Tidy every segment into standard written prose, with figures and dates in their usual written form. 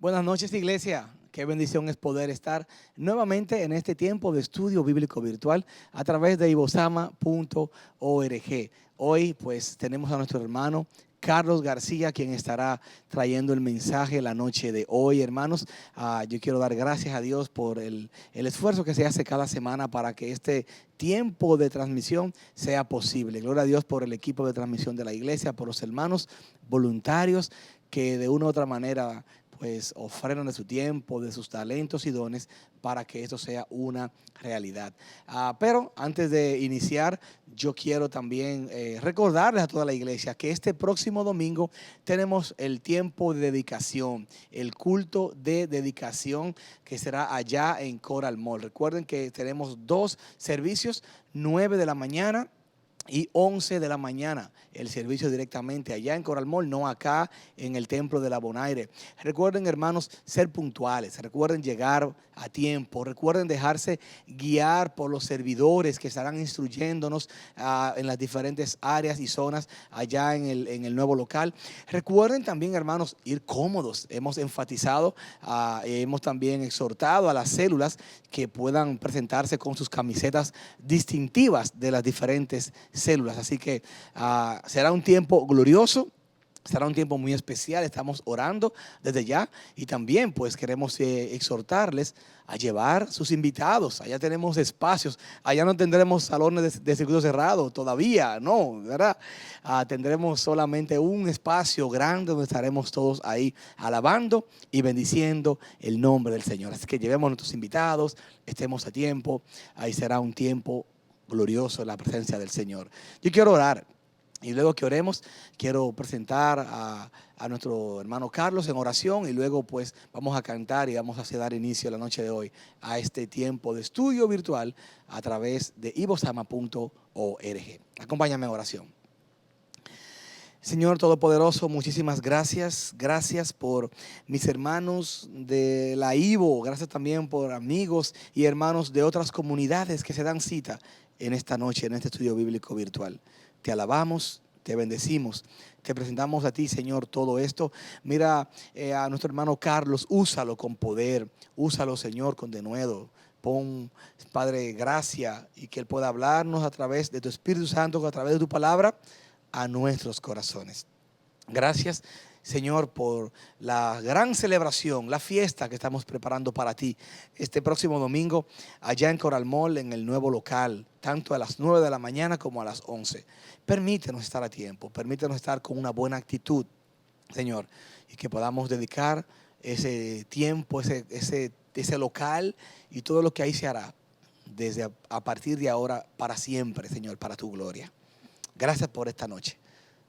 Buenas noches, iglesia. Qué bendición es poder estar nuevamente en este tiempo de estudio bíblico virtual a través de ibosama.org. Hoy pues tenemos a nuestro hermano Carlos García, quien estará trayendo el mensaje la noche de hoy, hermanos. Yo quiero dar gracias a Dios por el esfuerzo que se hace cada semana para que este tiempo de transmisión sea posible. Gloria a Dios por el equipo de transmisión de la iglesia, por los hermanos voluntarios que de una u otra manera pues ofrendan de su tiempo, de sus talentos y dones para que esto sea una realidad. Pero antes de iniciar, yo quiero también recordarles a toda la iglesia que este próximo domingo tenemos el tiempo de dedicación, el culto de dedicación que será allá en Coral Mall. Recuerden que tenemos dos servicios, 9 de la mañana y 11 de la mañana, el servicio directamente allá en Coral Mall, no acá en el templo de la Bonaire. Recuerden, hermanos, ser puntuales, recuerden llegar a tiempo, recuerden dejarse guiar por los servidores que estarán instruyéndonos en las diferentes áreas y zonas allá en el nuevo local. Recuerden también, hermanos, ir cómodos. Hemos enfatizado, hemos también exhortado a las células que puedan presentarse con sus camisetas distintivas de las diferentes células. Así que será un tiempo glorioso, será un tiempo muy especial. Estamos orando desde ya y también pues queremos exhortarles a llevar sus invitados. Allá tenemos espacios, allá no tendremos salones de circuito cerrado todavía, no, ¿verdad? Tendremos solamente un espacio grande donde estaremos todos ahí alabando y bendiciendo el nombre del Señor. Así que llevemos a nuestros invitados, estemos a tiempo, ahí será un tiempo glorioso en la presencia del Señor. Yo quiero orar y luego que oremos quiero presentar a nuestro hermano Carlos en oración y luego pues vamos a cantar y vamos a dar inicio la noche de hoy a este tiempo de estudio virtual a través de ibosama.org. Acompáñame en oración. Señor Todopoderoso, muchísimas gracias. Gracias por mis hermanos de la IBO. Gracias también por amigos y hermanos de otras comunidades que se dan cita en esta noche, en este estudio bíblico virtual. Te alabamos, te bendecimos, te presentamos a ti, Señor, todo esto. Mira a nuestro hermano Carlos, úsalo con poder, úsalo, Señor, con denuedo. Pon, Padre, gracia y que Él pueda hablarnos a través de tu Espíritu Santo, a través de tu palabra, a nuestros corazones. Gracias, Señor, por la gran celebración, la fiesta que estamos preparando para ti este próximo domingo allá en Coral Mall, en el nuevo local, tanto a las 9 de la mañana como a las 11. Permítenos estar a tiempo, permítenos estar con una buena actitud, Señor, y que podamos dedicar ese tiempo, ese local y todo lo que ahí se hará desde a partir de ahora para siempre, Señor, para tu gloria. Gracias por esta noche.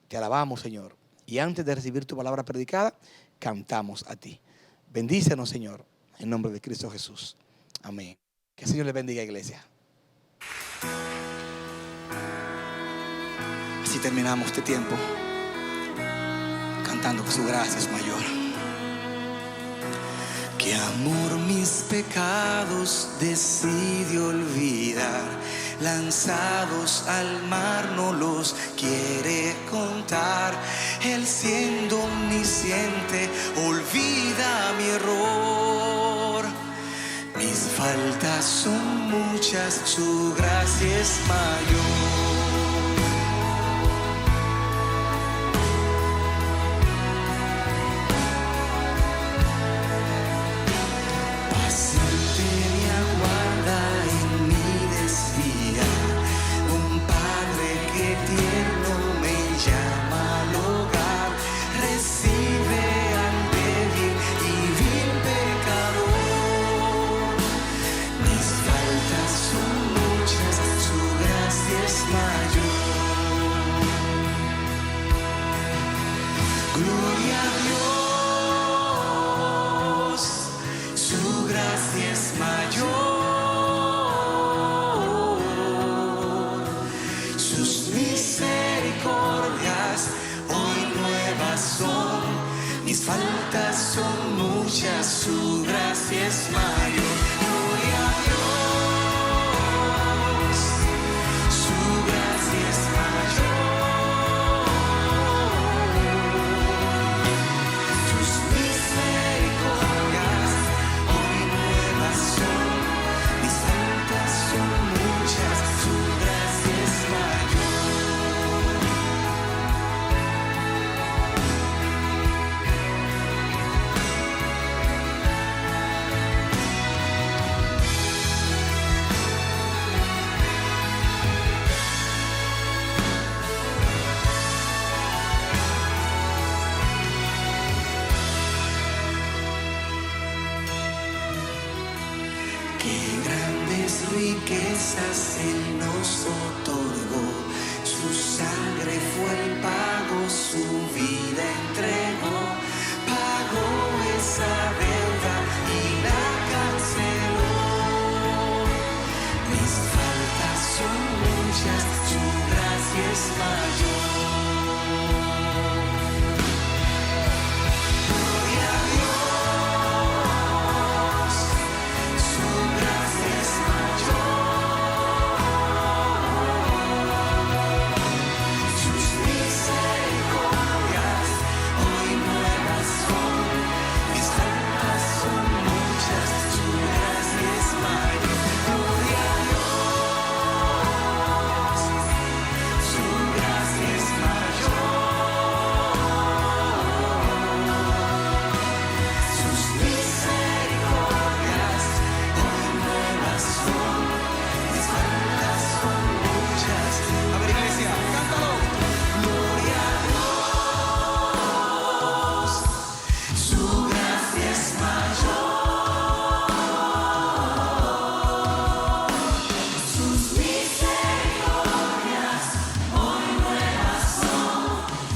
Te alabamos, Señor. Y antes de recibir tu palabra predicada, cantamos a ti. Bendícenos, Señor, en nombre de Cristo Jesús. Amén. Que el Señor les bendiga, iglesia. Así terminamos este tiempo cantando que su gracia es mayor. Qué amor mis pecados decide olvidar, lanzados al mar no los quiere contar. Él siendo omnisciente olvida mi error. Mis faltas son muchas, su gracia es mayor. Su gracia es mayor, gloria a Dios. Su gracia es mayor, sus misericordias riquezas Él nos otorgó, su sangre fue el pago, su vida entregó, pagó esa deuda y la canceló. Mis faltas son muchas, su gracia es mayor. Gloria a Dios, su gracia es sus misericordias hoy nuevas son, mis faltas son muchas, su gracia es mayor. Gloria a Dios, su gracia es mayor. Sus misericordias hoy nuevas son, mis faltas son muchas. A ver, iglesia, cántalo. Gloria a Dios, su gracia es mayor. Sus misericordias hoy nuevas son,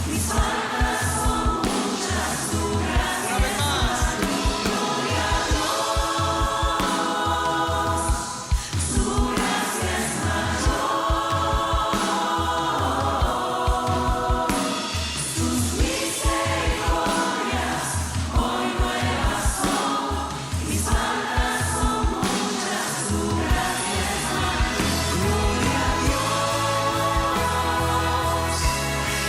mis faltas son muchas, su gracia es mayor. Gloria a Dios, su gracia es mayor. Sus misericordias hoy nuevas son, mis faltas son muchas, su gracia es mayor. Gloria a Dios,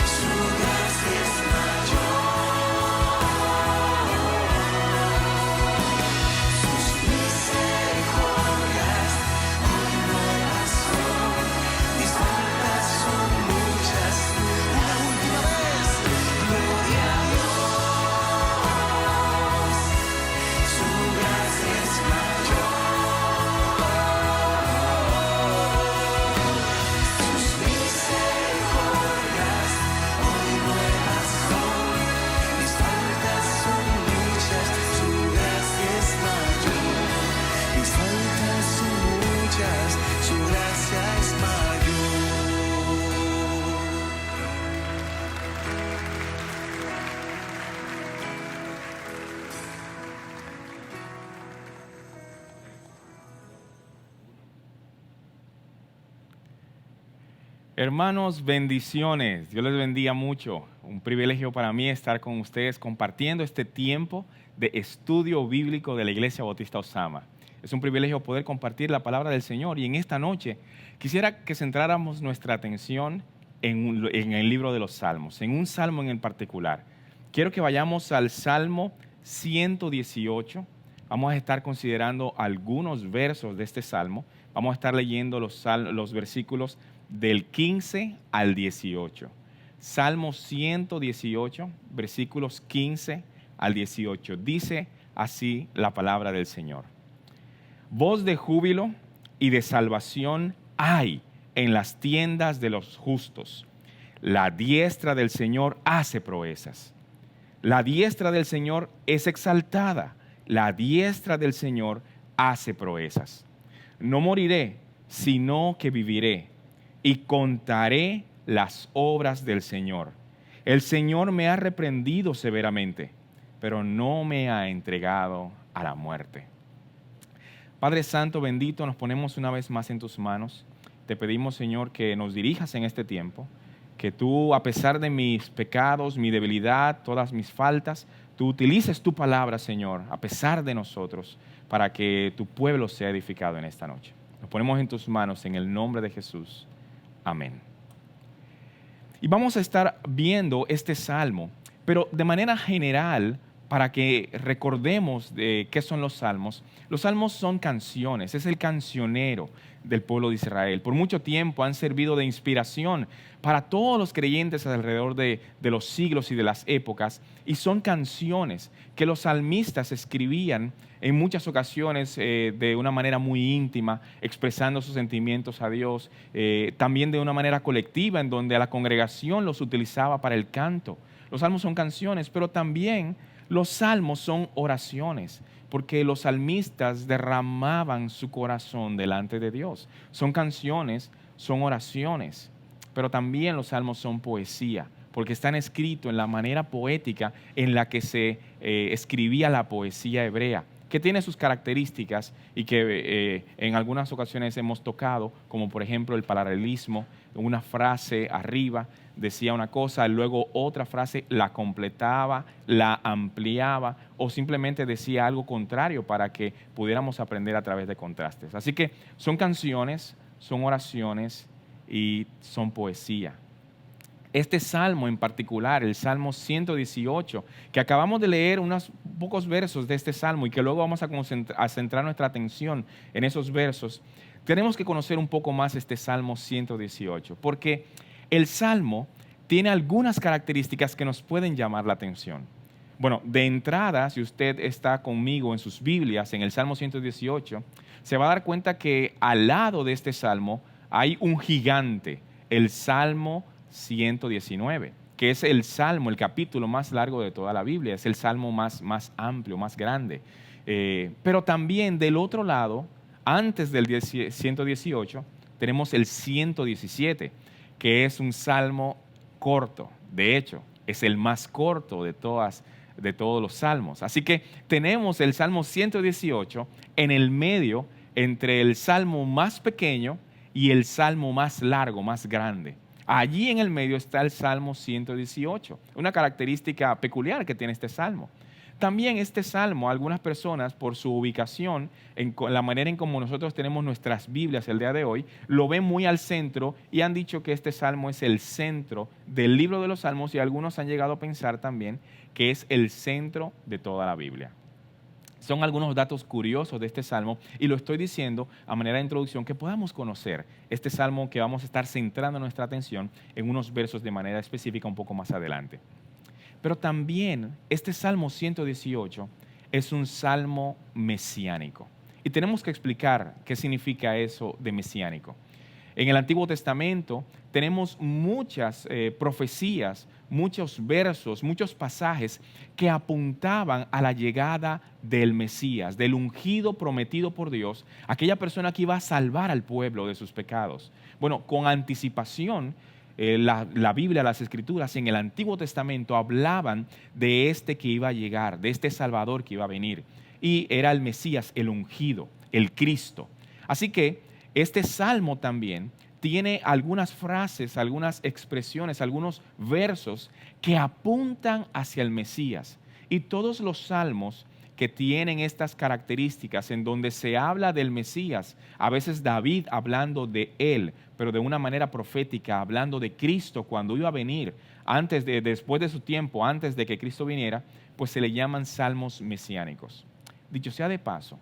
su gracia es mayor. Sus misericordias hoy nuevas son, mis faltas son muchas. Una última vez, gloria a Dios, su gracia es mayor. Sus misericordias hoy nuevas son, mis faltas son muchas, su gracia es mayor. Mis faltas son muchas, su gracia es mayor. Hermanos, bendiciones. Dios les bendiga mucho. Un privilegio para mí estar con ustedes compartiendo este tiempo de estudio bíblico de la Iglesia Bautista Osama. Es un privilegio poder compartir la palabra del Señor y en esta noche quisiera que centráramos nuestra atención en el libro de los Salmos, en un salmo en particular. Quiero que vayamos al Salmo 118. Vamos a estar considerando algunos versos de este salmo. Vamos a estar leyendo los versículos del 15 al 18. Salmo 118, versículos 15 al 18. Dice así la palabra del Señor. Voz de júbilo y de salvación hay en las tiendas de los justos. La diestra del Señor hace proezas. La diestra del Señor es exaltada. La diestra del Señor hace proezas. No moriré, sino que viviré y contaré las obras del Señor. El Señor me ha reprendido severamente, pero no me ha entregado a la muerte. Padre Santo, bendito, nos ponemos una vez más en tus manos. Te pedimos, Señor, que nos dirijas en este tiempo, que tú, a pesar de mis pecados, mi debilidad, todas mis faltas, tú utilices tu palabra, Señor, a pesar de nosotros, para que tu pueblo sea edificado en esta noche. Nos ponemos en tus manos en el nombre de Jesús. Amén. Y vamos a estar viendo este salmo, pero de manera general, para que recordemos de qué son los salmos. Los salmos son canciones, es el cancionero del pueblo de Israel. Por mucho tiempo han servido de inspiración para todos los creyentes alrededor de los siglos y de las épocas, y son canciones que los salmistas escribían en muchas ocasiones de una manera muy íntima, expresando sus sentimientos a Dios, también de una manera colectiva, en donde la congregación los utilizaba para el canto. Los salmos son canciones, pero también Los salmos son oraciones, porque los salmistas derramaban su corazón delante de Dios. Son canciones, son oraciones, pero también los salmos son poesía, porque están escritos en la manera poética en la que se escribía la poesía hebrea, que tiene sus características y que en algunas ocasiones hemos tocado, como por ejemplo el paralelismo, una frase arriba decía una cosa, luego otra frase la completaba, la ampliaba o simplemente decía algo contrario para que pudiéramos aprender a través de contrastes. Así que son canciones, son oraciones y son poesía. Este salmo en particular, el Salmo 118, que acabamos de leer unos pocos versos de este salmo y que luego vamos a centrar nuestra atención en esos versos, tenemos que conocer un poco más este Salmo 118, porque el salmo tiene algunas características que nos pueden llamar la atención. Bueno, de entrada, si usted está conmigo en sus Biblias, en el Salmo 118, se va a dar cuenta que al lado de este salmo hay un gigante, el Salmo 119, que es el salmo, el capítulo más largo de toda la Biblia, es el salmo más amplio, más grande. Pero también del otro lado, antes del 118, tenemos el 117, que es un salmo corto. De hecho, es el más corto de todos los salmos. Así que tenemos el Salmo 118 en el medio entre el salmo más pequeño y el salmo más largo, más grande. Allí en el medio está el Salmo 118, una característica peculiar que tiene este salmo. También este salmo, algunas personas por su ubicación, en la manera en como nosotros tenemos nuestras Biblias el día de hoy, lo ven muy al centro y han dicho que este salmo es el centro del libro de los salmos y algunos han llegado a pensar también que es el centro de toda la Biblia. Son algunos datos curiosos de este salmo y lo estoy diciendo a manera de introducción que podamos conocer este salmo que vamos a estar centrando nuestra atención en unos versos de manera específica un poco más adelante. Pero también este Salmo 118 es un salmo mesiánico. Y tenemos que explicar qué significa eso de mesiánico. En el Antiguo Testamento tenemos muchas profecías, muchos versos, muchos pasajes que apuntaban a la llegada del Mesías, del ungido prometido por Dios, aquella persona que iba a salvar al pueblo de sus pecados. Bueno, con anticipación, la Biblia, las Escrituras en el Antiguo Testamento hablaban de este que iba a llegar, de este Salvador que iba a venir. Y era el Mesías, el ungido, el Cristo. Así que este salmo también tiene algunas frases, algunas expresiones, algunos versos que apuntan hacia el Mesías. Y todos los salmos que tienen estas características en donde se habla del Mesías, a veces David hablando de él, pero de una manera profética, hablando de Cristo cuando iba a venir, después de su tiempo, antes de que Cristo viniera, pues se le llaman salmos mesiánicos. Dicho sea de paso,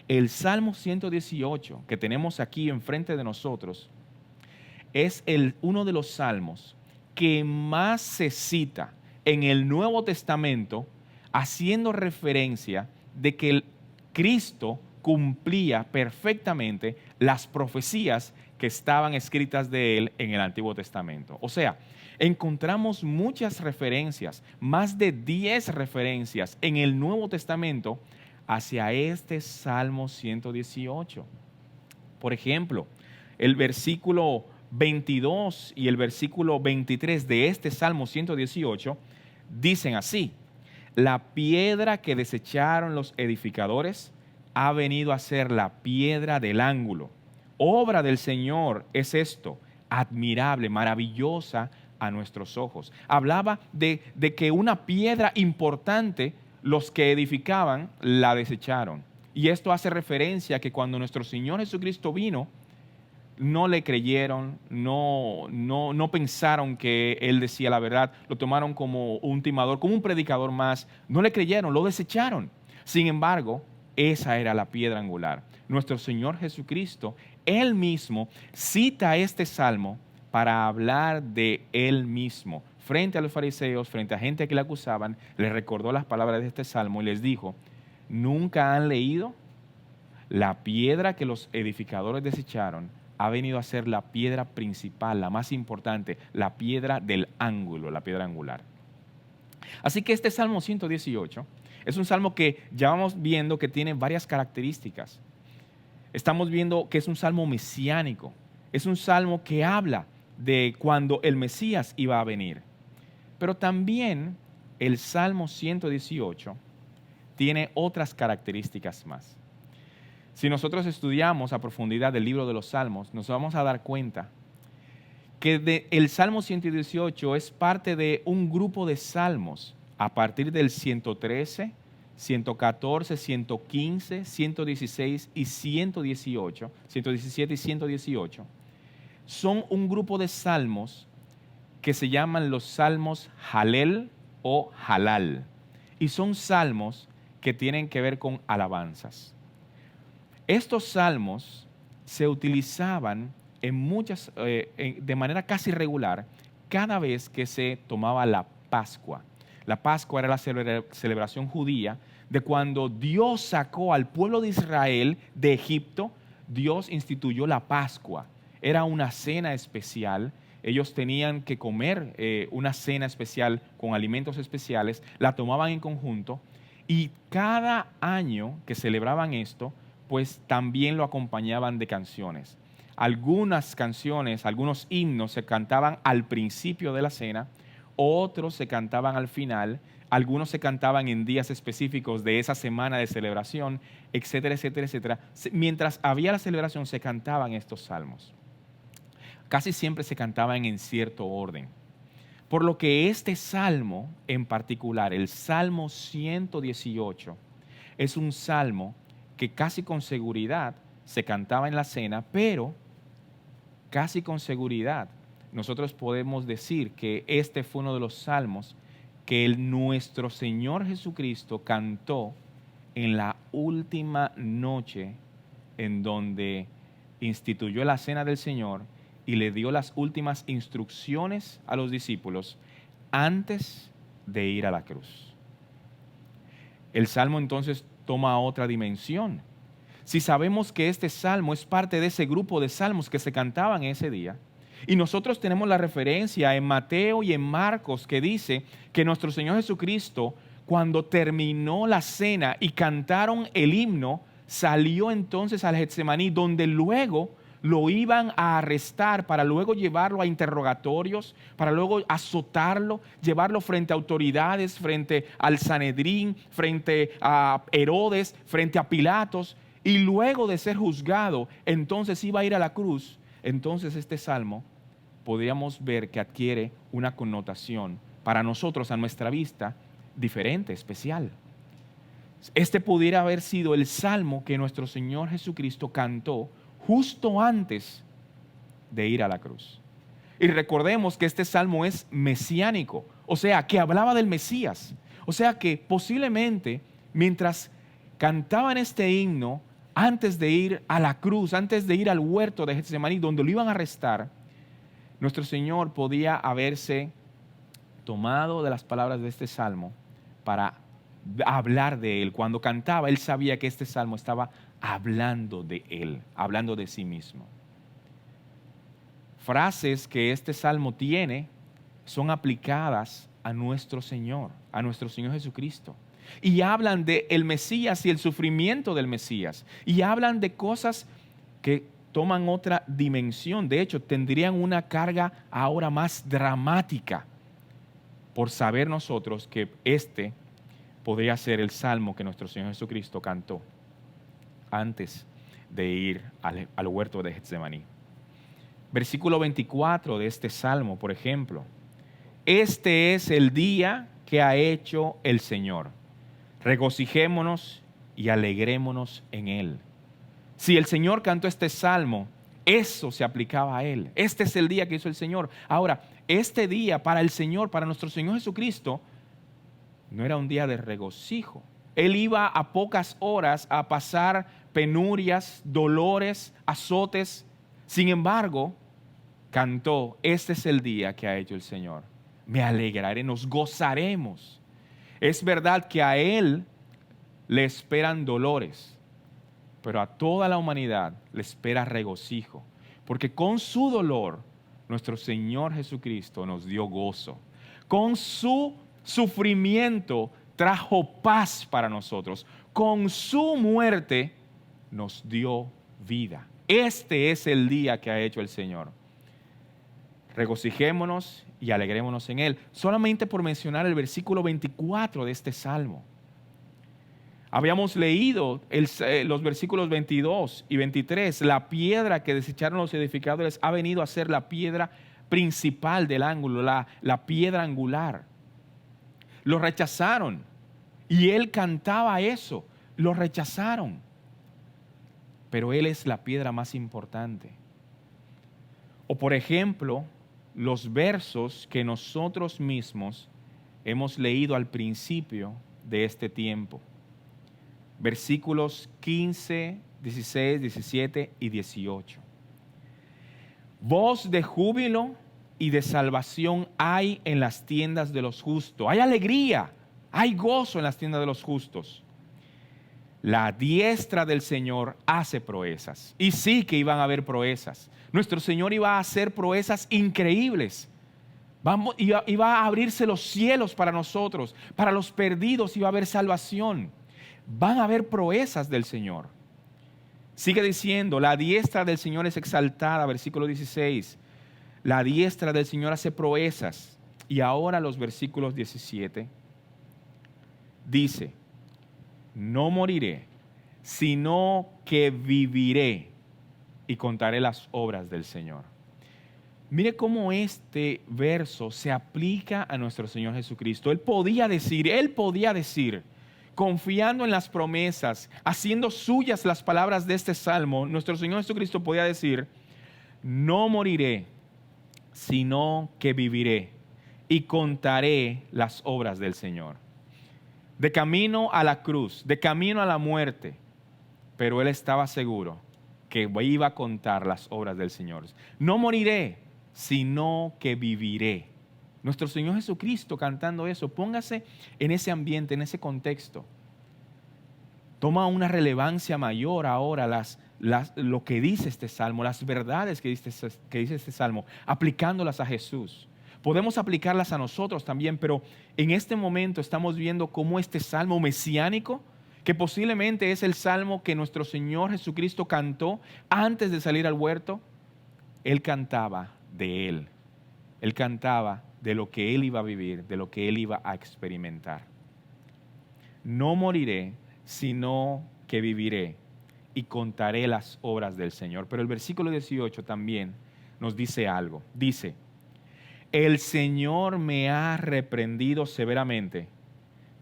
el Salmo 118 que tenemos aquí enfrente de nosotros es uno de los salmos que más se cita en el Nuevo Testamento, haciendo referencia de que el Cristo cumplía perfectamente las profecías que estaban escritas de él en el Antiguo Testamento. O sea, encontramos muchas referencias, más de 10 referencias en el Nuevo Testamento hacia este Salmo 118. Por ejemplo, el versículo 22 y el versículo 23 de este Salmo 118 dicen así: la piedra que desecharon los edificadores ha venido a ser la piedra del ángulo. Obra del Señor es esto, admirable, maravillosa a nuestros ojos. Hablaba de que una piedra importante, los que edificaban la desecharon. Y esto hace referencia a que cuando nuestro Señor Jesucristo vino, no le creyeron, no pensaron que Él decía la verdad, lo tomaron como un timador, como un predicador más, no le creyeron, lo desecharon. Sin embargo, esa era la piedra angular. Nuestro Señor Jesucristo, Él mismo, cita este salmo para hablar de Él mismo. Frente a los fariseos, frente a gente que le acusaban, les recordó las palabras de este salmo y les dijo: ¿nunca han leído? La piedra que los edificadores desecharon ha venido a ser la piedra principal, la más importante, la piedra del ángulo, la piedra angular. Así que este Salmo 118 es un salmo que ya vamos viendo que tiene varias características. Estamos viendo que es un salmo mesiánico, es un salmo que habla de cuando el Mesías iba a venir. Pero también el Salmo 118 tiene otras características más. Si nosotros estudiamos a profundidad el libro de los Salmos, nos vamos a dar cuenta que el Salmo 118 es parte de un grupo de salmos a partir del 113, 114, 115, 116 y 118, 117 y 118. Son un grupo de salmos que se llaman los salmos Halel o Halal. Y son salmos que tienen que ver con alabanzas. Estos salmos se utilizaban de manera casi regular cada vez que se tomaba la Pascua. La Pascua era la celebración judía de cuando Dios sacó al pueblo de Israel de Egipto. Dios instituyó la Pascua. Era una cena especial. Ellos tenían que comer una cena especial con alimentos especiales. La tomaban en conjunto. Y cada año que celebraban esto, pues también lo acompañaban de canciones. Algunas canciones, algunos himnos se cantaban al principio de la cena, otros se cantaban al final, algunos se cantaban en días específicos de esa semana de celebración, etcétera, etcétera, etcétera. Mientras había la celebración se cantaban estos salmos. Casi siempre se cantaban en cierto orden. Por lo que este salmo en particular, el Salmo 118, es un salmo que casi con seguridad se cantaba en la cena, pero casi con seguridad nosotros podemos decir que este fue uno de los salmos que nuestro Señor Jesucristo cantó en la última noche en donde instituyó la cena del Señor y le dio las últimas instrucciones a los discípulos antes de ir a la cruz. El salmo entonces toma otra dimensión. Si sabemos que este salmo es parte de ese grupo de salmos que se cantaban ese día, y nosotros tenemos la referencia en Mateo y en Marcos que dice que nuestro Señor Jesucristo, cuando terminó la cena y cantaron el himno, salió entonces al Getsemaní, donde luego lo iban a arrestar para luego llevarlo a interrogatorios, para luego azotarlo, llevarlo frente a autoridades, frente al Sanedrín, frente a Herodes, frente a Pilatos, y luego de ser juzgado, entonces iba a ir a la cruz. Entonces este salmo podríamos ver que adquiere una connotación para nosotros, a nuestra vista, diferente, especial. Este pudiera haber sido el salmo que nuestro Señor Jesucristo cantó justo antes de ir a la cruz. Y recordemos que este salmo es mesiánico, o sea, que hablaba del Mesías. O sea que posiblemente mientras cantaban este himno, antes de ir a la cruz, antes de ir al huerto de Getsemaní, donde lo iban a arrestar, nuestro Señor podía haberse tomado de las palabras de este salmo para hablar de Él. Cuando cantaba, Él sabía que este salmo estaba hablando de Él, hablando de sí mismo. Frases que este salmo tiene son aplicadas a nuestro Señor Jesucristo. Y hablan del Mesías y el sufrimiento del Mesías. Y hablan de cosas que toman otra dimensión. De hecho, tendrían una carga ahora más dramática por saber nosotros que este podría ser el salmo que nuestro Señor Jesucristo cantó antes de ir al huerto de Getsemaní. Versículo 24 de este salmo, por ejemplo. Este es el día que ha hecho el Señor. Regocijémonos y alegrémonos en Él. Si el Señor cantó este salmo, eso se aplicaba a Él. Este es el día que hizo el Señor. Ahora, este día para el Señor, para nuestro Señor Jesucristo, no era un día de regocijo. Él iba a pocas horas a pasar penurias, dolores, azotes. Sin embargo, cantó, este es el día que ha hecho el Señor. Me alegraré, nos gozaremos. Es verdad que a Él le esperan dolores, pero a toda la humanidad le espera regocijo, porque con su dolor nuestro Señor Jesucristo nos dio gozo. Con su sufrimiento trajo paz para nosotros. Con su muerte nos dio vida. Este es el día que ha hecho el Señor. Regocijémonos y alegrémonos en Él. Solamente por mencionar el versículo 24 de este salmo. Habíamos leído los versículos 22 y 23. La piedra que desecharon los edificadores ha venido a ser la piedra principal del ángulo, la piedra angular. Lo rechazaron y Él cantaba eso. Lo rechazaron. Pero Él es la piedra más importante. O por ejemplo, los versos que nosotros mismos hemos leído al principio de este tiempo. Versículos 15, 16, 17 y 18. Voz de júbilo y de salvación hay en las tiendas de los justos. Hay alegría, hay gozo en las tiendas de los justos. La diestra del Señor hace proezas. Y sí que iban a haber proezas. Nuestro Señor iba a hacer proezas increíbles. Iba a abrirse los cielos para nosotros. Para los perdidos iba a haber salvación. Van a haber proezas del Señor. Sigue diciendo, la diestra del Señor es exaltada, versículo 16. La diestra del Señor hace proezas. Y ahora los versículos 17 dice, no moriré, sino que viviré y contaré las obras del Señor. Mire cómo este verso se aplica a nuestro Señor Jesucristo. Él podía decir, confiando en las promesas, haciendo suyas las palabras de este salmo, nuestro Señor Jesucristo podía decir, no moriré, sino que viviré y contaré las obras del Señor. De camino a la cruz, de camino a la muerte, pero Él estaba seguro que iba a contar las obras del Señor. No moriré, sino que viviré. Nuestro Señor Jesucristo cantando eso, póngase en ese ambiente, en ese contexto. Toma una relevancia mayor ahora lo que dice este salmo, las verdades que dice este salmo, aplicándolas a Jesús. Podemos aplicarlas a nosotros también, pero en este momento estamos viendo cómo este salmo mesiánico, que posiblemente es el salmo que nuestro Señor Jesucristo cantó antes de salir al huerto, Él cantaba de Él. Él cantaba de lo que Él iba a vivir, de lo que Él iba a experimentar. No moriré, sino que viviré y contaré las obras del Señor. Pero el versículo 18 también nos dice algo. Dice, el Señor me ha reprendido severamente,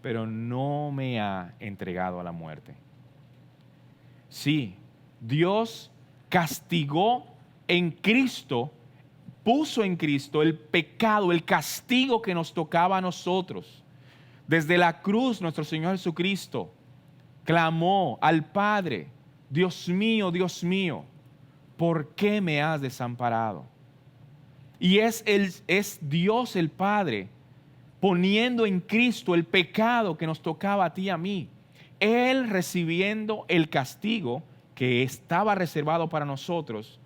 pero no me ha entregado a la muerte. Sí, Dios castigó en Cristo, puso en Cristo el pecado, el castigo que nos tocaba a nosotros. Desde la cruz, nuestro Señor Jesucristo clamó al Padre, Dios mío, ¿por qué me has desamparado? Y es Dios el Padre poniendo en Cristo el pecado que nos tocaba a ti y a mí. Él recibiendo el castigo que estaba reservado para nosotros,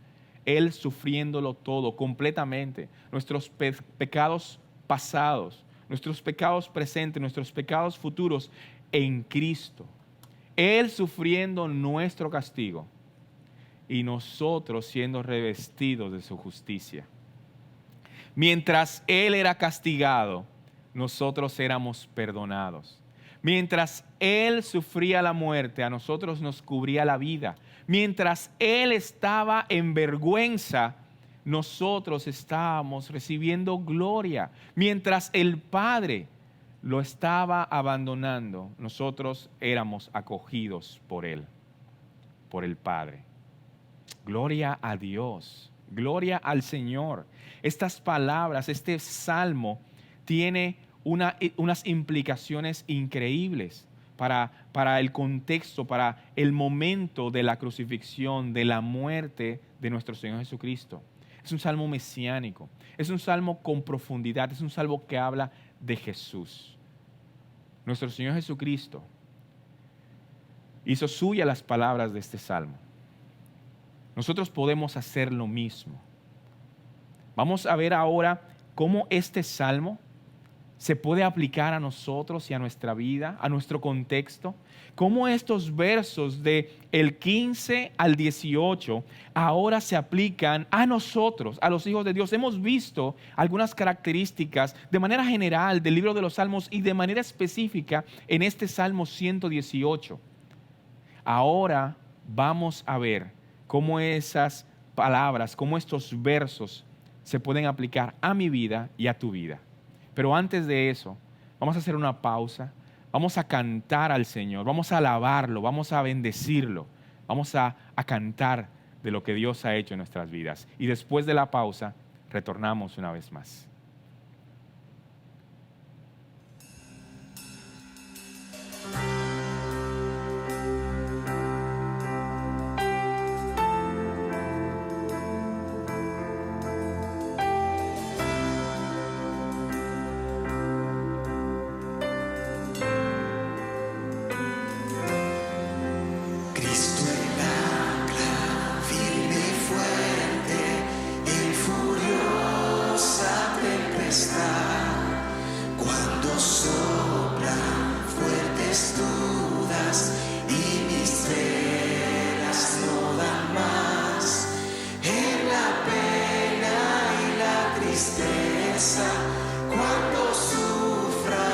Él sufriéndolo todo completamente. Nuestros pecados pasados, nuestros pecados presentes, nuestros pecados futuros en Cristo. Él sufriendo nuestro castigo y nosotros siendo revestidos de su justicia. Mientras Él era castigado, nosotros éramos perdonados. Mientras Él sufría la muerte, a nosotros nos cubría la vida. Mientras Él estaba en vergüenza, nosotros estábamos recibiendo gloria. Mientras el Padre lo estaba abandonando, nosotros éramos acogidos por Él, por el Padre. Gloria a Dios, gloria al Señor. Estas palabras, este salmo tiene unas implicaciones increíbles para el contexto, para el momento de la crucifixión, de la muerte de nuestro Señor Jesucristo. Es un salmo mesiánico, es un salmo con profundidad, es un salmo que habla de Jesús. Nuestro Señor Jesucristo hizo suya las palabras de este salmo. Nosotros podemos hacer lo mismo. Vamos a ver ahora cómo este salmo se puede aplicar a nosotros y a nuestra vida, a nuestro contexto. Cómo estos versos del 15 al 18 ahora se aplican a nosotros, a los hijos de Dios. Hemos visto algunas características de manera general del libro de los Salmos y de manera específica en este Salmo 118. Ahora vamos a ver cómo esas palabras, cómo estos versos se pueden aplicar a mi vida y a tu vida. Pero antes de eso, vamos a hacer una pausa, vamos a cantar al Señor, vamos a alabarlo, vamos a bendecirlo, vamos a cantar de lo que Dios ha hecho en nuestras vidas. Y después de la pausa, retornamos una vez más. Cristo el ancla, firme y fuerte, en furiosa tempestad. Cuando soplan fuertes dudas y mis velas no dan más, en la pena y la tristeza, cuando sufra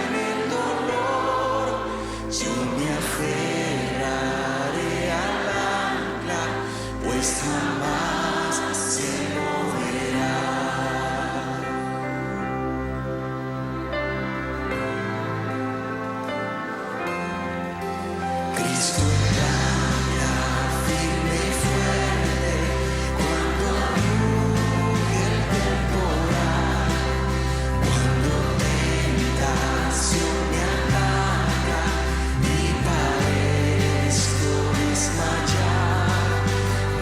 en el dolor, yo me aferraré al ancla, pues jamás se moverá. Cristo el ancla, firme y fuerte, cuando ruge el temporal, cuando tentación me ataca y parezco desmayar,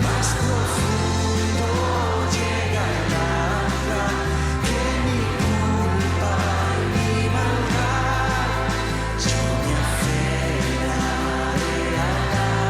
más profundo llega el ancla que mi culpa y mi maldad. Yo me aferraré al ancla,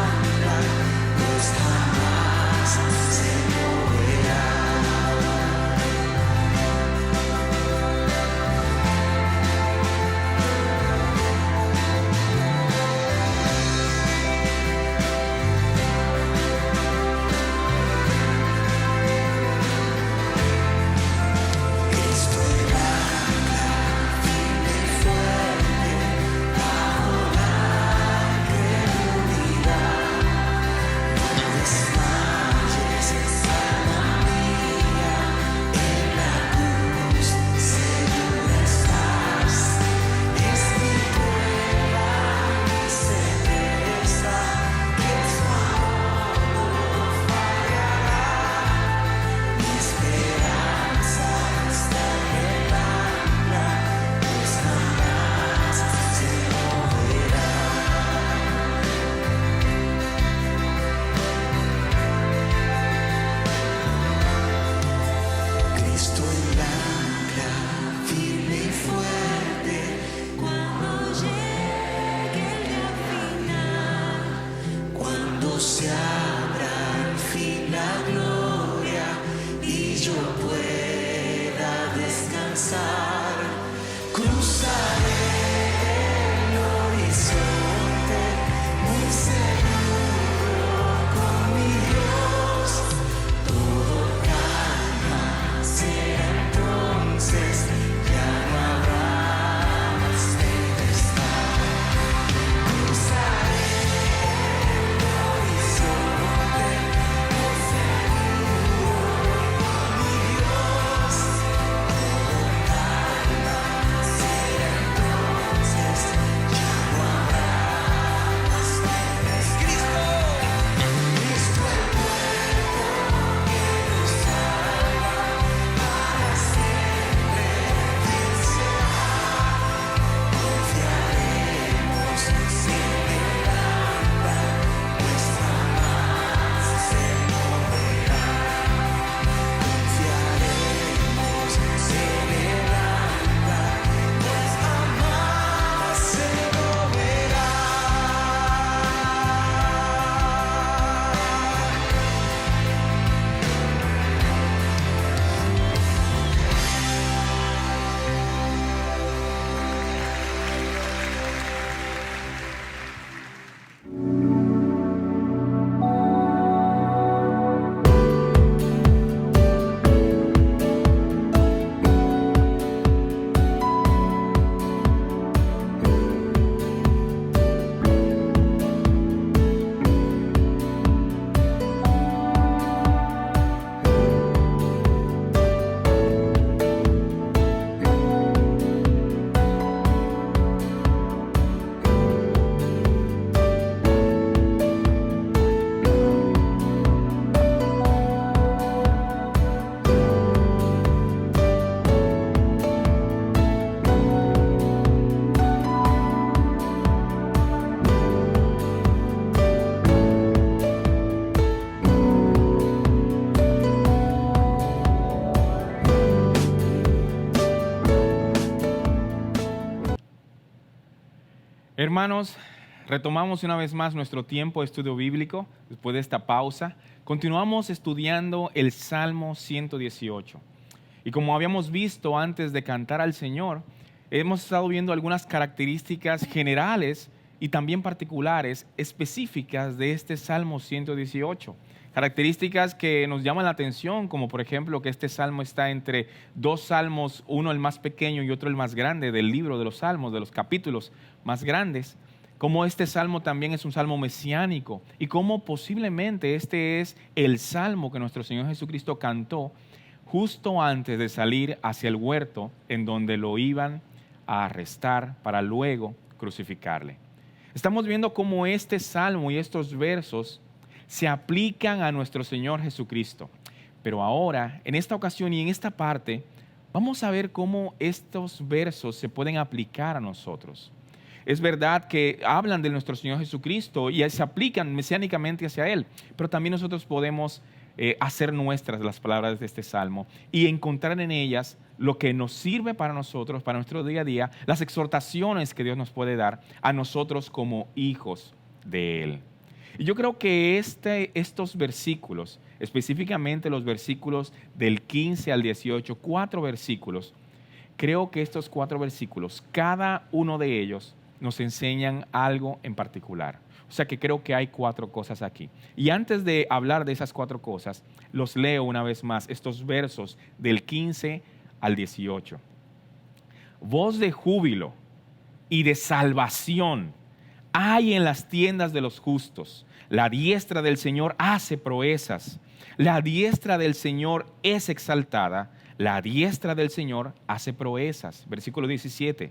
Hermanos, retomamos una vez más nuestro tiempo de estudio bíblico después de esta pausa. Continuamos estudiando el Salmo 118. Y como habíamos visto antes de cantar al Señor, hemos estado viendo algunas características generales y también particulares, específicas de este Salmo 118. Características que nos llaman la atención, como por ejemplo que este salmo está entre dos salmos, uno el más pequeño y otro el más grande del libro de los salmos, de los capítulos más grandes. Como este salmo también es un salmo mesiánico y cómo posiblemente este es el salmo que nuestro Señor Jesucristo cantó justo antes de salir hacia el huerto en donde lo iban a arrestar para luego crucificarle. Estamos viendo cómo este salmo y estos versos se aplican a nuestro Señor Jesucristo. Pero ahora, en esta ocasión y en esta parte, vamos a ver cómo estos versos se pueden aplicar a nosotros. Es verdad que hablan de nuestro Señor Jesucristo y se aplican mesiánicamente hacia Él, pero también nosotros podemos hacer nuestras las palabras de este salmo y encontrar en ellas lo que nos sirve para nosotros, para nuestro día a día, las exhortaciones que Dios nos puede dar a nosotros como hijos de Él. Y yo creo que estos versículos, específicamente los versículos del 15 al 18, 4 versículos, creo que estos 4 versículos, cada uno de ellos nos enseñan algo en particular. O sea que creo que hay 4 cosas aquí. Y antes de hablar de esas 4 cosas, los leo una vez más, estos versos del 15 al 18. Voz de júbilo y de salvación hay en las tiendas de los justos. La diestra del Señor hace proezas. La diestra del Señor es exaltada. La diestra del Señor hace proezas. Versículo 17.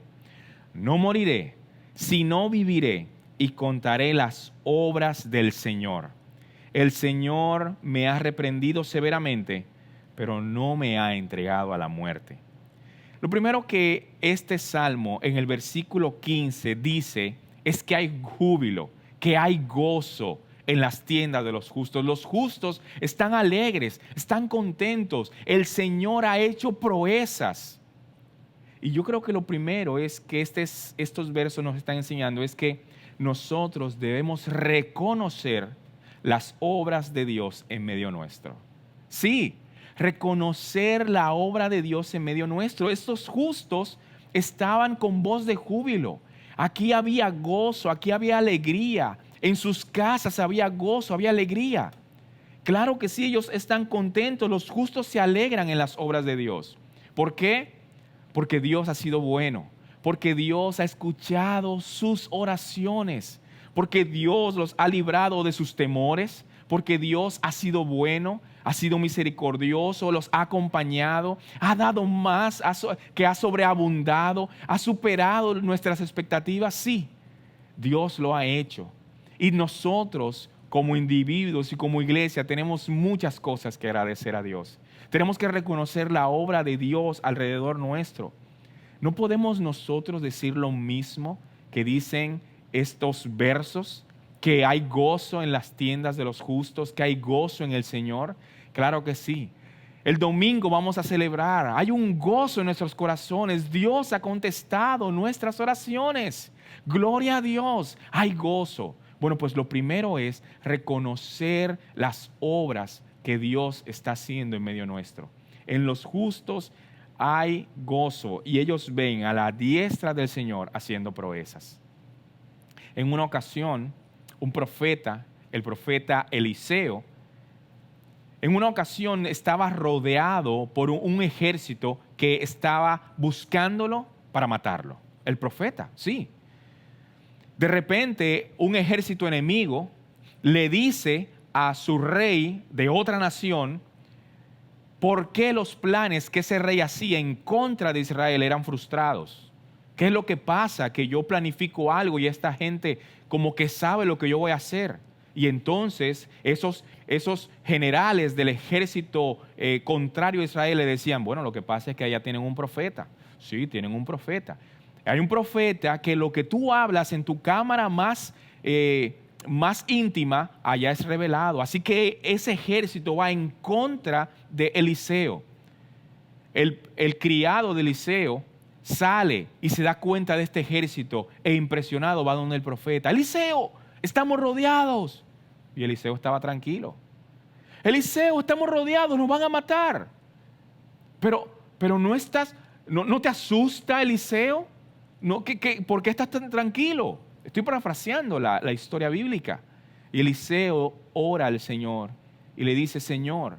No moriré, sino viviré y contaré las obras del Señor. El Señor me ha reprendido severamente, pero no me ha entregado a la muerte. Lo primero que este salmo en el versículo 15 dice es que hay júbilo, que hay gozo en las tiendas de los justos. Los justos están alegres, están contentos. El Señor ha hecho proezas. Y yo creo que lo primero es que estos versos nos están enseñando es que nosotros debemos reconocer las obras de Dios en medio nuestro. Sí, reconocer la obra de Dios en medio nuestro. Estos justos estaban con voz de júbilo. Aquí había gozo, aquí había alegría. En sus casas había gozo, había alegría. Claro que sí, ellos están contentos. Los justos se alegran en las obras de Dios. ¿Por qué? Porque Dios ha sido bueno. Porque Dios ha escuchado sus oraciones. Porque Dios los ha librado de sus temores. Porque Dios ha sido bueno, ha sido misericordioso, los ha acompañado, ha dado más, que ha sobreabundado, ha superado nuestras expectativas. Sí, Dios lo ha hecho. Y nosotros como individuos y como iglesia tenemos muchas cosas que agradecer a Dios. Tenemos que reconocer la obra de Dios alrededor nuestro. ¿No podemos nosotros decir lo mismo que dicen estos versos? Que hay gozo en las tiendas de los justos, que hay gozo en el Señor. Claro que sí. El domingo vamos a celebrar. Hay un gozo en nuestros corazones. Dios ha contestado nuestras oraciones. Gloria a Dios. Hay gozo. Bueno, pues lo primero es reconocer las obras que Dios está haciendo en medio nuestro. En los justos hay gozo y ellos ven a la diestra del Señor haciendo proezas. En una ocasión, un profeta, el profeta Eliseo, en una ocasión estaba rodeado por un ejército que estaba buscándolo para matarlo. El profeta, sí. De repente, un ejército enemigo le dice a su rey de otra nación por qué los planes que ese rey hacía en contra de Israel eran frustrados. ¿Qué es lo que pasa? Que yo planifico algo y esta gente como que sabe lo que yo voy a hacer. Y entonces esos generales del ejército contrario a Israel le decían, bueno, lo que pasa es que allá tienen un profeta. Sí, tienen un profeta. Hay un profeta que lo que tú hablas en tu cámara más íntima, allá es revelado. Así que ese ejército va en contra de Eliseo. El criado de Eliseo sale y se da cuenta de este ejército e impresionado va donde el profeta. Eliseo, estamos rodeados. Y Eliseo estaba tranquilo. Eliseo, estamos rodeados, nos van a matar. Pero no te asusta, Eliseo. No, ¿por qué estás tan tranquilo? Estoy parafraseando la historia bíblica. Y Eliseo ora al Señor y le dice, Señor,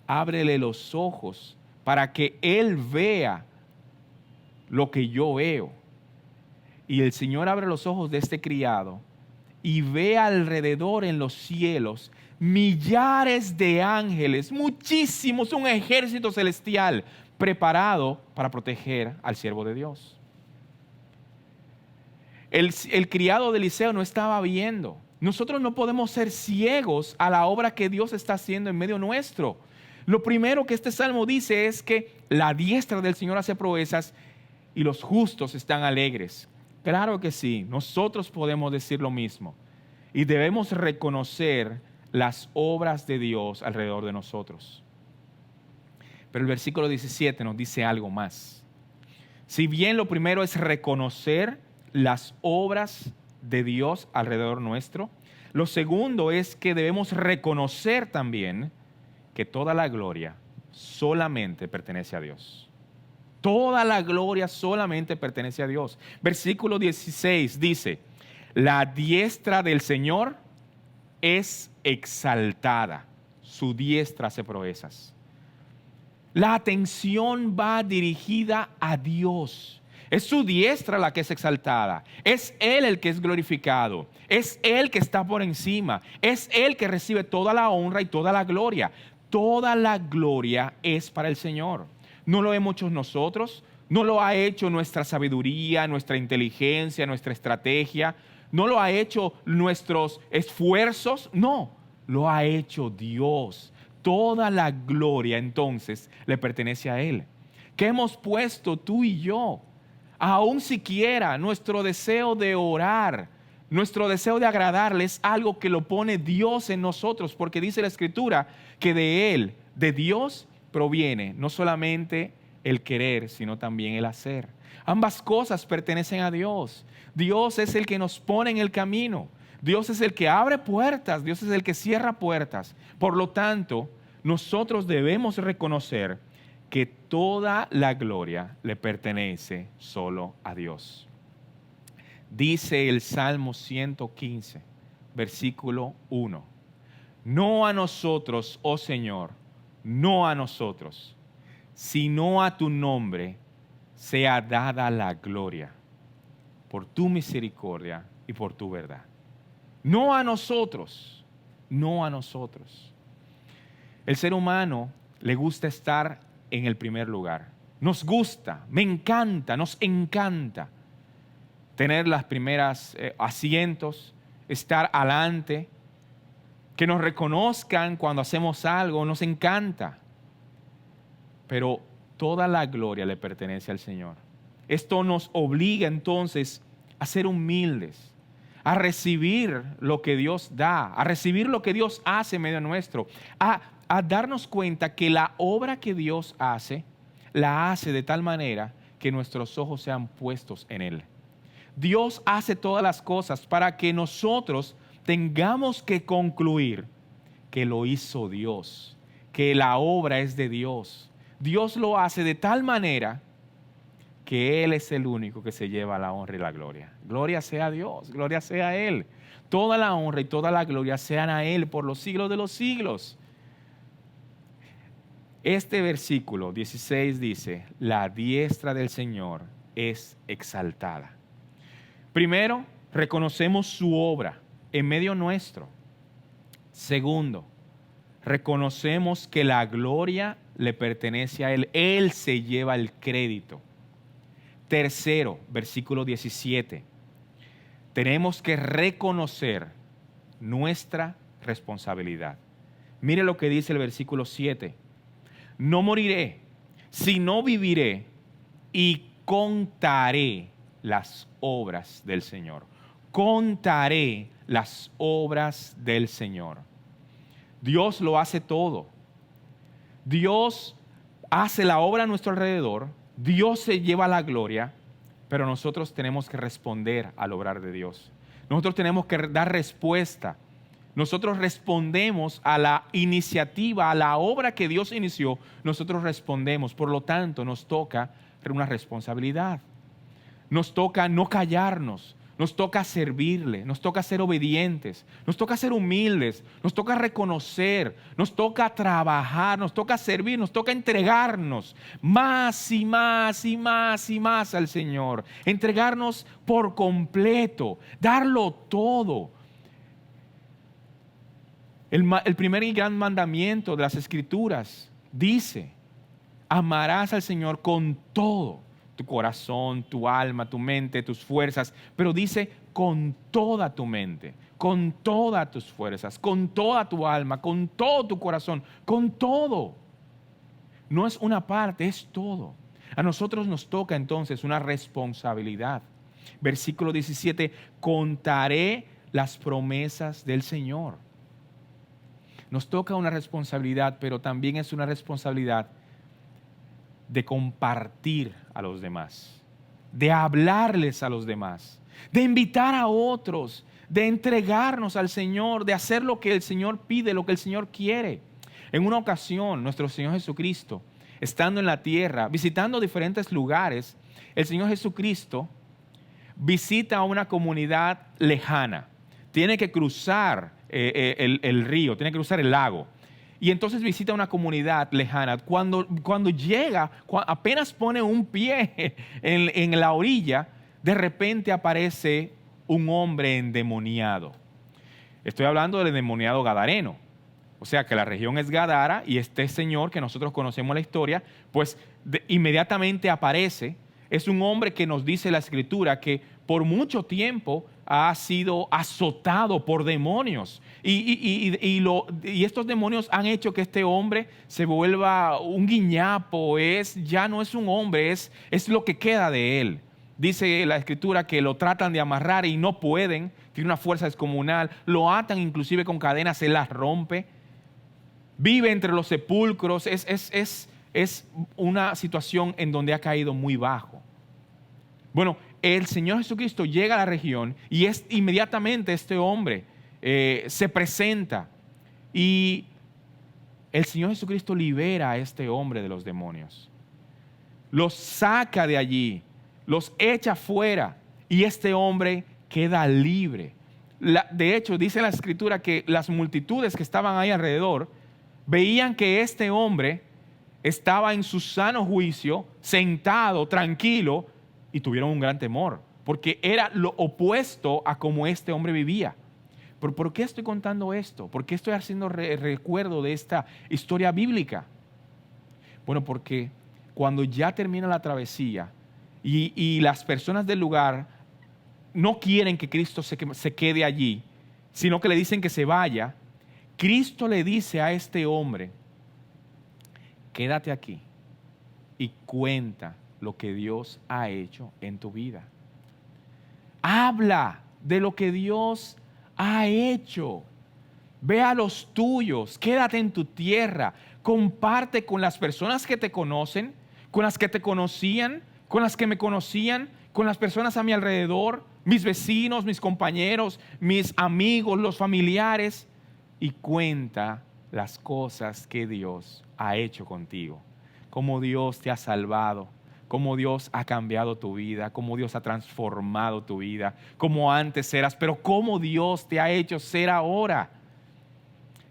ábrele los ojos para que él vea lo que yo veo. Y el Señor abre los ojos de este criado y ve alrededor en los cielos millares de ángeles, muchísimos, un ejército celestial preparado para proteger al siervo de Dios. El criado de Eliseo no estaba viendo. Nosotros no podemos ser ciegos a la obra que Dios está haciendo en medio nuestro. Lo primero que este salmo dice es que la diestra del Señor hace proezas y los justos están alegres. Claro que sí, nosotros podemos decir lo mismo y debemos reconocer las obras de Dios alrededor de nosotros. Pero el versículo 17 nos dice algo más. Si bien lo primero es reconocer las obras de Dios alrededor nuestro, lo segundo es que debemos reconocer también que toda la gloria solamente pertenece a Dios. Toda la gloria solamente pertenece a Dios. Versículo 16 dice, la diestra del Señor es exaltada, su diestra hace proezas. La atención va dirigida a Dios. Es su diestra la que es exaltada. Es Él el que es glorificado. Es Él que está por encima. Es Él que recibe toda la honra y toda la gloria. Toda la gloria es para el Señor. No lo hemos hecho nosotros. No lo ha hecho nuestra sabiduría, nuestra inteligencia, nuestra estrategia. No lo ha hecho nuestros esfuerzos. No, lo ha hecho Dios. Toda la gloria entonces le pertenece a Él. ¿Qué hemos puesto tú y yo? Aún siquiera nuestro deseo de orar, nuestro deseo de agradarle es algo que lo pone Dios en nosotros, porque dice la Escritura que de Él, de Dios, proviene no solamente el querer, sino también el hacer. Ambas cosas pertenecen a Dios. Dios es el que nos pone en el camino. Dios es el que abre puertas, Dios es el que cierra puertas. Por lo tanto, nosotros debemos reconocer que toda la gloria le pertenece solo a Dios. Dice el Salmo 115, versículo 1. No a nosotros, oh Señor, no a nosotros, sino a tu nombre sea dada la gloria, por tu misericordia y por tu verdad. No a nosotros, no a nosotros. El ser humano le gusta estar en el primer lugar. Nos gusta, me encanta, nos encanta tener las primeras asientos, estar adelante, que nos reconozcan cuando hacemos algo, nos encanta. Pero toda la gloria le pertenece al Señor. Esto nos obliga entonces a ser humildes, a recibir lo que Dios da, a recibir lo que Dios hace en medio nuestro, a darnos cuenta que la obra que Dios hace, la hace de tal manera que nuestros ojos sean puestos en Él. Dios hace todas las cosas para que nosotros tengamos que concluir que lo hizo Dios, que la obra es de Dios. Dios lo hace de tal manera que Él es el único que se lleva la honra y la gloria. Gloria sea a Dios, gloria sea a Él. Toda la honra y toda la gloria sean a Él por los siglos de los siglos. Este versículo 16 dice, la diestra del Señor es exaltada. Primero, reconocemos su obra en medio nuestro. Segundo, reconocemos que la gloria le pertenece a Él. Él se lleva el crédito. Tercero, versículo 17. Tenemos que reconocer nuestra responsabilidad. Mire lo que dice el versículo 7. No moriré, sino viviré y contaré las obras del Señor. Contaré las obras del Señor. Dios lo hace todo. Dios hace la obra a nuestro alrededor. Dios se lleva la gloria, pero nosotros tenemos que responder al obrar de Dios. Nosotros tenemos que dar respuesta. Nosotros respondemos a la iniciativa, a la obra que Dios inició. Nosotros respondemos. Por lo tanto, nos toca una responsabilidad. Nos toca no callarnos. Nos toca servirle, nos toca ser obedientes, nos toca ser humildes, nos toca reconocer, nos toca trabajar, nos toca servir, nos toca entregarnos más y más y más y más al Señor. Entregarnos por completo, darlo todo. El primer y gran mandamiento de las Escrituras dice: amarás al Señor con todo tu corazón, tu alma, tu mente, tus fuerzas, pero dice con toda tu mente, con todas tus fuerzas, con toda tu alma, con todo tu corazón, con todo. No es una parte, es todo. A nosotros nos toca entonces una responsabilidad. Versículo 17, contaré las promesas del Señor. Nos toca una responsabilidad, pero también es una responsabilidad de compartir a los demás, de hablarles a los demás, de invitar a otros, de entregarnos al Señor, de hacer lo que el Señor pide, lo que el Señor quiere. En una ocasión, nuestro Señor Jesucristo, estando en la tierra, visitando diferentes lugares, el Señor Jesucristo visita a una comunidad lejana. Tiene que cruzar el río, tiene que cruzar el lago. Y entonces visita una comunidad lejana. Cuando llega, apenas pone un pie en la orilla, de repente aparece un hombre endemoniado. Estoy hablando del endemoniado gadareno. O sea que la región es Gadara y este señor que nosotros conocemos la historia, pues inmediatamente aparece. Es un hombre que nos dice la Escritura que por mucho tiempo ha sido azotado por demonios. Y estos demonios han hecho que este hombre se vuelva un guiñapo. Ya no es un hombre, es lo que queda de él. Dice la Escritura que lo tratan de amarrar y no pueden. Tiene una fuerza descomunal. Lo atan inclusive con cadenas, se las rompe. Vive entre los sepulcros. Es una situación en donde ha caído muy bajo. Bueno, el Señor Jesucristo llega a la región y inmediatamente este hombre se presenta y el Señor Jesucristo libera a este hombre de los demonios. Los saca de allí, los echa fuera y este hombre queda libre. De hecho, dice la Escritura que las multitudes que estaban ahí alrededor veían que este hombre estaba en su sano juicio, sentado, tranquilo, y tuvieron un gran temor, porque era lo opuesto a como este hombre vivía. ¿Pero por qué estoy contando esto? ¿Por qué estoy haciendo recuerdo de esta historia bíblica? Bueno, porque cuando ya termina la travesía y las personas del lugar no quieren que Cristo se quede allí, sino que le dicen que se vaya, Cristo le dice a este hombre: quédate aquí y cuenta lo que Dios ha hecho en tu vida. Habla de lo que Dios ha hecho. Ve a los tuyos, quédate en tu tierra, comparte con las personas que te conocen, con las que te conocían, con las que me conocían, con las personas a mi alrededor, mis vecinos, mis compañeros, mis amigos, los familiares, y cuenta las cosas que Dios ha hecho contigo, cómo Dios te ha salvado, cómo Dios ha cambiado tu vida, cómo Dios ha transformado tu vida, cómo antes eras, pero cómo Dios te ha hecho ser ahora.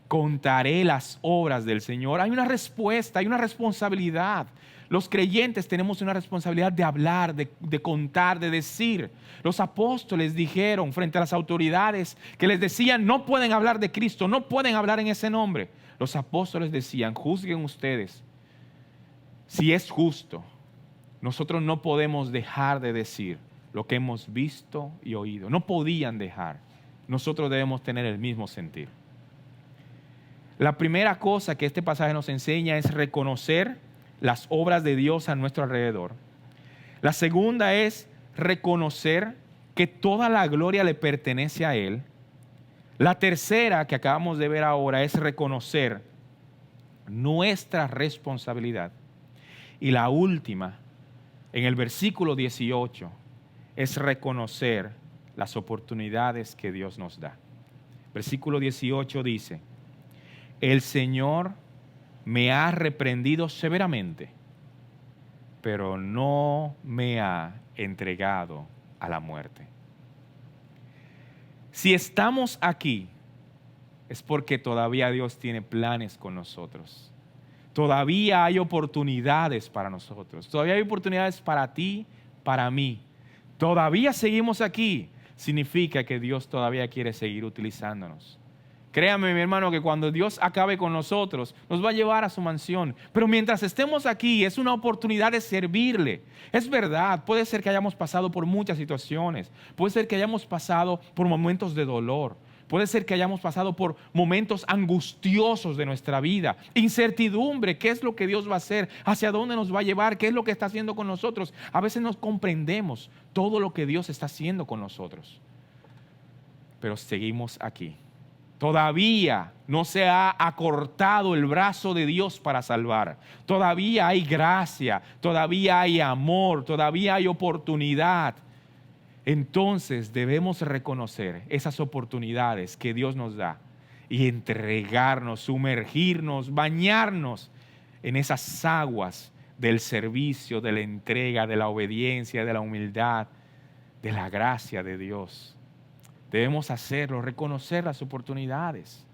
Contaré las obras del Señor. Hay una respuesta, hay una responsabilidad. Los creyentes tenemos una responsabilidad de hablar, de contar, de decir. Los apóstoles dijeron frente a las autoridades que les decían: no pueden hablar de Cristo, no pueden hablar en ese nombre. Los apóstoles decían: juzguen ustedes si es justo. Nosotros no podemos dejar de decir lo que hemos visto y oído. No podían dejar. Nosotros debemos tener el mismo sentir. La primera cosa que este pasaje nos enseña es reconocer las obras de Dios a nuestro alrededor. La segunda es reconocer que toda la gloria le pertenece a Él. La tercera que acabamos de ver ahora es reconocer nuestra responsabilidad. Y la última en el versículo 18 es reconocer las oportunidades que Dios nos da. Versículo 18 dice: el Señor me ha reprendido severamente, pero no me ha entregado a la muerte. Si estamos aquí, es porque todavía Dios tiene planes con nosotros. Todavía hay oportunidades para nosotros. Todavía hay oportunidades para ti, para mí. Todavía seguimos aquí. Significa que Dios todavía quiere seguir utilizándonos. Créame, mi hermano, que cuando Dios acabe con nosotros, nos va a llevar a su mansión. Pero mientras estemos aquí, es una oportunidad de servirle. Es verdad, puede ser que hayamos pasado por muchas situaciones. Puede ser que hayamos pasado por momentos de dolor. Puede ser que hayamos pasado por momentos angustiosos de nuestra vida. Incertidumbre, ¿qué es lo que Dios va a hacer? ¿Hacia dónde nos va a llevar? ¿Qué es lo que está haciendo con nosotros? A veces no comprendemos todo lo que Dios está haciendo con nosotros. Pero seguimos aquí. Todavía no se ha acortado el brazo de Dios para salvar. Todavía hay gracia, todavía hay amor, todavía hay oportunidad. Entonces debemos reconocer esas oportunidades que Dios nos da y entregarnos, sumergirnos, bañarnos en esas aguas del servicio, de la entrega, de la obediencia, de la humildad, de la gracia de Dios. Debemos hacerlo, reconocer las oportunidades.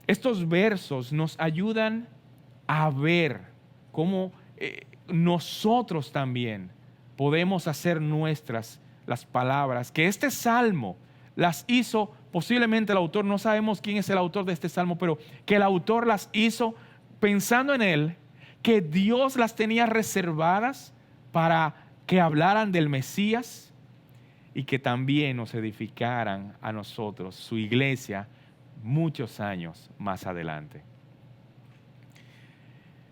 Estos versos nos ayudan a ver cómo nosotros también podemos hacer nuestras las palabras que este salmo las hizo. Posiblemente el autor, no sabemos quién es el autor de este salmo, pero que el autor las hizo pensando en él, que Dios las tenía reservadas para que hablaran del Mesías y que también nos edificaran a nosotros, su iglesia, muchos años más adelante.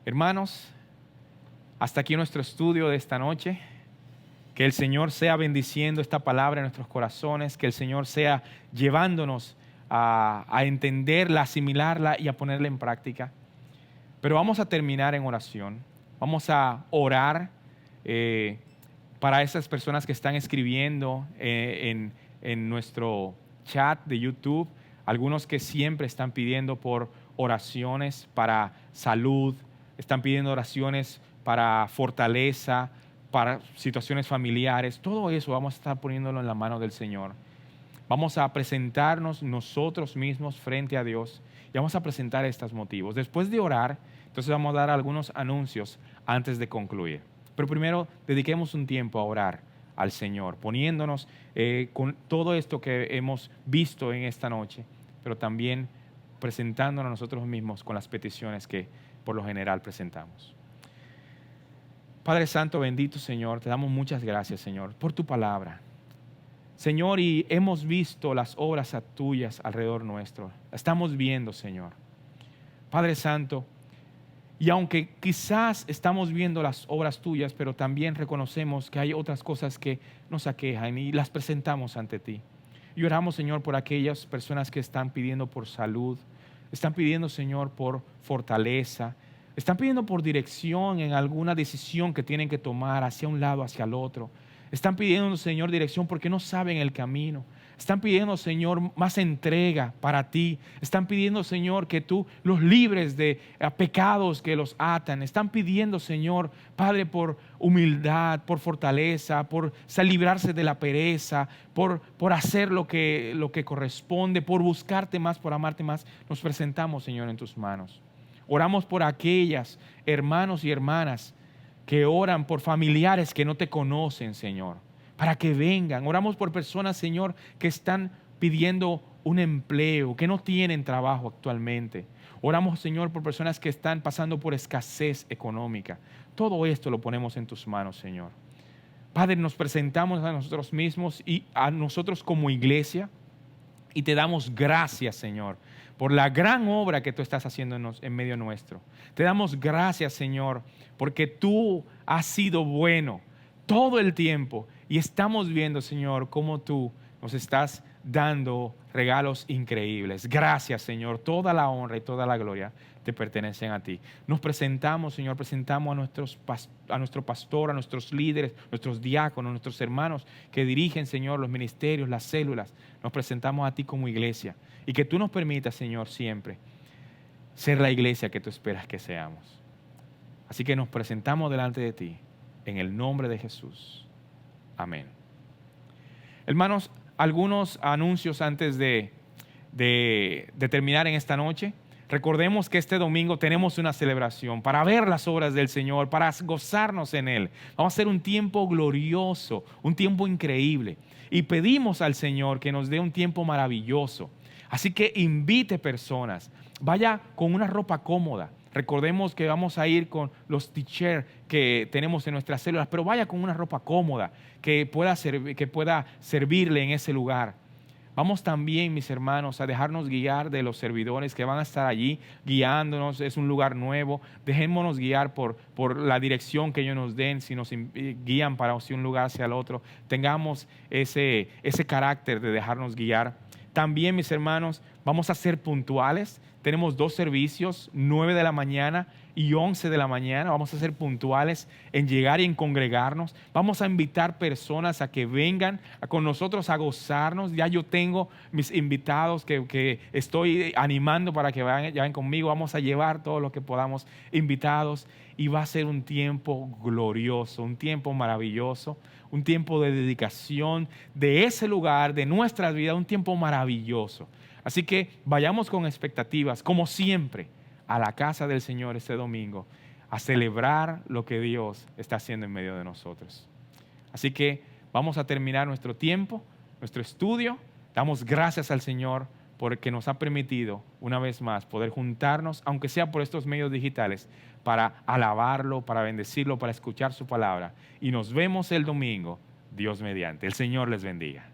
Hermanos, hasta aquí nuestro estudio de esta noche. Que el Señor sea bendiciendo esta palabra en nuestros corazones, que el Señor sea llevándonos a entenderla, a asimilarla y a ponerla en práctica. Pero vamos a terminar en oración. Vamos a orar para esas personas que están escribiendo en nuestro chat de YouTube, algunos que siempre están pidiendo por oraciones para salud, están pidiendo oraciones para fortaleza, para situaciones familiares. Todo eso vamos a estar poniéndolo en la mano del Señor. Vamos a presentarnos nosotros mismos frente a Dios y vamos a presentar estos motivos. Después de orar, entonces vamos a dar algunos anuncios antes de concluir. Pero primero dediquemos un tiempo a orar al Señor, poniéndonos con todo esto que hemos visto en esta noche, pero también presentándonos nosotros mismos con las peticiones que por lo general presentamos. Padre Santo, bendito Señor, te damos muchas gracias, Señor, por tu palabra. Señor, y hemos visto las obras tuyas alrededor nuestro. Estamos viendo, Señor. Padre Santo, y aunque quizás estamos viendo las obras tuyas, pero también reconocemos que hay otras cosas que nos aquejan y las presentamos ante ti. Y oramos, Señor, por aquellas personas que están pidiendo por salud, están pidiendo, Señor, por fortaleza, están pidiendo por dirección en alguna decisión que tienen que tomar hacia un lado, hacia el otro. Están pidiendo, Señor, dirección porque no saben el camino. Están pidiendo, Señor, más entrega para ti. Están pidiendo, Señor, que tú los libres de pecados que los atan. Están pidiendo, Señor, Padre, por humildad, por fortaleza, por librarse de la pereza, por hacer lo que corresponde, por buscarte más, por amarte más. Nos presentamos, Señor, en tus manos. Oramos por aquellas hermanos y hermanas que oran por familiares que no te conocen, Señor, para que vengan. Oramos por personas, Señor, que están pidiendo un empleo, que no tienen trabajo actualmente. Oramos, Señor, por personas que están pasando por escasez económica. Todo esto lo ponemos en tus manos, Señor. Padre, nos presentamos a nosotros mismos y a nosotros como iglesia y te damos gracias, Señor, por la gran obra que tú estás haciendo en medio nuestro. Te damos gracias, Señor, porque tú has sido bueno todo el tiempo y estamos viendo, Señor, cómo tú nos estás dando regalos increíbles. Gracias, Señor. Toda la honra y toda la gloria te pertenecen a ti. Nos presentamos, Señor, presentamos a nuestro pastor, a nuestros líderes, nuestros diáconos, nuestros hermanos que dirigen, Señor, los ministerios, las células. Nos presentamos a ti como iglesia y que tú nos permitas, Señor, siempre ser la iglesia que tú esperas que seamos. Así que nos presentamos delante de ti en el nombre de Jesús. Amén. Hermanos, algunos anuncios antes de terminar en esta noche. Recordemos que este domingo tenemos una celebración para ver las obras del Señor, para gozarnos en Él. Vamos a hacer un tiempo glorioso, un tiempo increíble. Y pedimos al Señor que nos dé un tiempo maravilloso. Así que invite personas, vaya con una ropa cómoda. Recordemos que vamos a ir con los t-shirts que tenemos en nuestras células, pero vaya con una ropa cómoda que pueda servirle en ese lugar. Vamos también, mis hermanos, a dejarnos guiar de los servidores que van a estar allí guiándonos. Es un lugar nuevo. Dejémonos guiar por la dirección que ellos nos den. Si nos guían para un lugar hacia el otro, tengamos ese carácter de dejarnos guiar. También, mis hermanos, vamos a ser puntuales. Tenemos 2 servicios, 9 de la mañana y 11 de la mañana. Vamos a ser puntuales en llegar y en congregarnos. Vamos a invitar personas a que vengan con nosotros a gozarnos. Ya yo tengo mis invitados que estoy animando para que vayan conmigo. Vamos a llevar todo lo que podamos invitados y va a ser un tiempo glorioso, un tiempo maravilloso, un tiempo de dedicación de ese lugar, de nuestras vidas, un tiempo maravilloso. Así que vayamos con expectativas, como siempre, a la casa del Señor este domingo, a celebrar lo que Dios está haciendo en medio de nosotros. Así que vamos a terminar nuestro tiempo, nuestro estudio. Damos gracias al Señor porque nos ha permitido, una vez más, poder juntarnos, aunque sea por estos medios digitales, para alabarlo, para bendecirlo, para escuchar su palabra. Y nos vemos el domingo, Dios mediante. El Señor les bendiga.